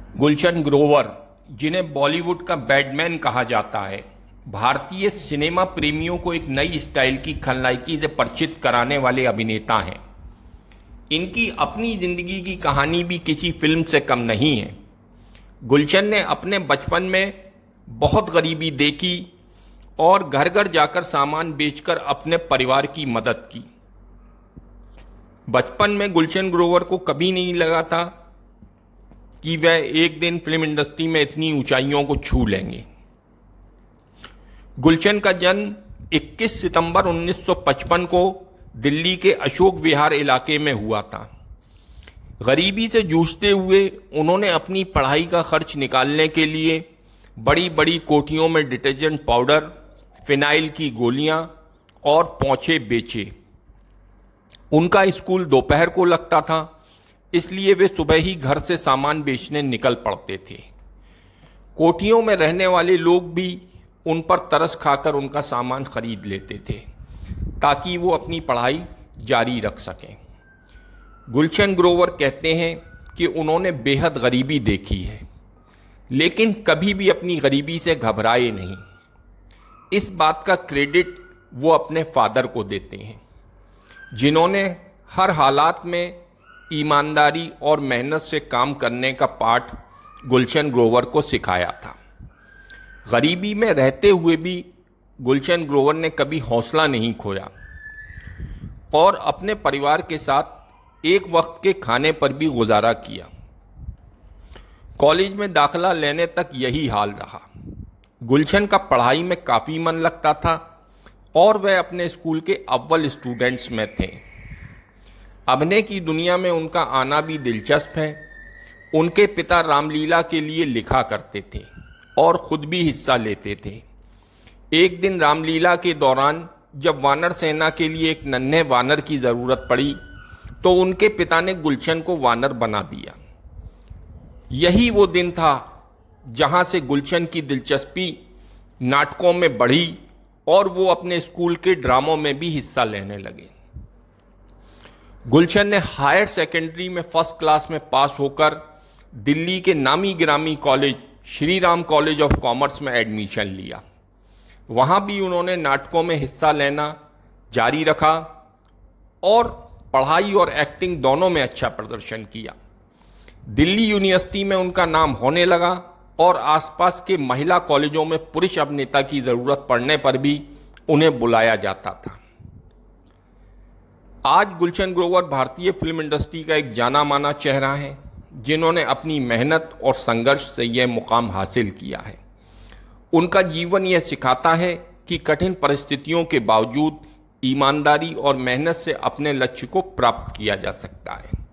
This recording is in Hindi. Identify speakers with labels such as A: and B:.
A: गुलशन ग्रोवर, जिन्हें बॉलीवुड का बैटमैन कहा जाता है, भारतीय सिनेमा प्रेमियों को एक नई स्टाइल की खलनायकी से परिचित कराने वाले अभिनेता हैं। इनकी अपनी जिंदगी की कहानी भी किसी फिल्म से कम नहीं है। गुलशन ने अपने बचपन में बहुत गरीबी देखी और घर घर जाकर सामान बेचकर अपने परिवार की मदद की। बचपन में गुलशन ग्रोवर को कभी नहीं लगा था कि वह एक दिन फिल्म इंडस्ट्री में इतनी ऊंचाइयों को छू लेंगे। गुलशन का जन्म 21 सितंबर 1955 को दिल्ली के अशोक विहार इलाके में हुआ था। गरीबी से जूझते हुए उन्होंने अपनी पढ़ाई का खर्च निकालने के लिए बड़ी बड़ी कोठियों में डिटर्जेंट पाउडर, फिनाइल की गोलियां और पोंछे बेचे। उनका स्कूल दोपहर को लगता था, इसलिए वे सुबह ही घर से सामान बेचने निकल पड़ते थे। कोठियों में रहने वाले लोग भी उन पर तरस खाकर उनका सामान खरीद लेते थे ताकि वो अपनी पढ़ाई जारी रख सकें। गुलशन ग्रोवर कहते हैं कि उन्होंने बेहद गरीबी देखी है, लेकिन कभी भी अपनी गरीबी से घबराए नहीं। इस बात का क्रेडिट वो अपने फादर को देते हैं, जिन्होंने हर हालात में ईमानदारी और मेहनत से काम करने का पाठ गुलशन ग्रोवर को सिखाया था। गरीबी में रहते हुए भी गुलशन ग्रोवर ने कभी हौसला नहीं खोया और अपने परिवार के साथ एक वक्त के खाने पर भी गुजारा किया। कॉलेज में दाखिला लेने तक यही हाल रहा। गुलशन का पढ़ाई में काफ़ी मन लगता था और वह अपने स्कूल के अव्वल स्टूडेंट्स में थे। अभिनय की दुनिया में उनका आना भी दिलचस्प है। उनके पिता रामलीला के लिए लिखा करते थे और खुद भी हिस्सा लेते थे। एक दिन रामलीला के दौरान जब वानर सेना के लिए एक नन्हे वानर की ज़रूरत पड़ी तो उनके पिता ने गुलशन को वानर बना दिया। यही वो दिन था जहां से गुलशन की दिलचस्पी नाटकों में बढ़ी और वो अपने स्कूल के ड्रामों में भी हिस्सा लेने लगे। गुलशन ने हायर सेकेंडरी में फर्स्ट क्लास में पास होकर दिल्ली के नामी गिरामी college Shri Ram college of commerce में एडमिशन लिया। वहाँ भी उन्होंने नाटकों में हिस्सा लेना जारी रखा और पढ़ाई और एक्टिंग दोनों में अच्छा प्रदर्शन किया। दिल्ली यूनिवर्सिटी में उनका नाम होने लगा और आसपास के महिला कॉलेजों में पुरुष अभिनेता की ज़रूरत पड़ने पर भी उन्हें बुलाया जाता था। आज गुलशन ग्रोवर भारतीय फिल्म इंडस्ट्री का एक जाना माना चेहरा है, जिन्होंने अपनी मेहनत और संघर्ष से यह मुकाम हासिल किया है। उनका जीवन यह सिखाता है कि कठिन परिस्थितियों के बावजूद ईमानदारी और मेहनत से अपने लक्ष्य को प्राप्त किया जा सकता है।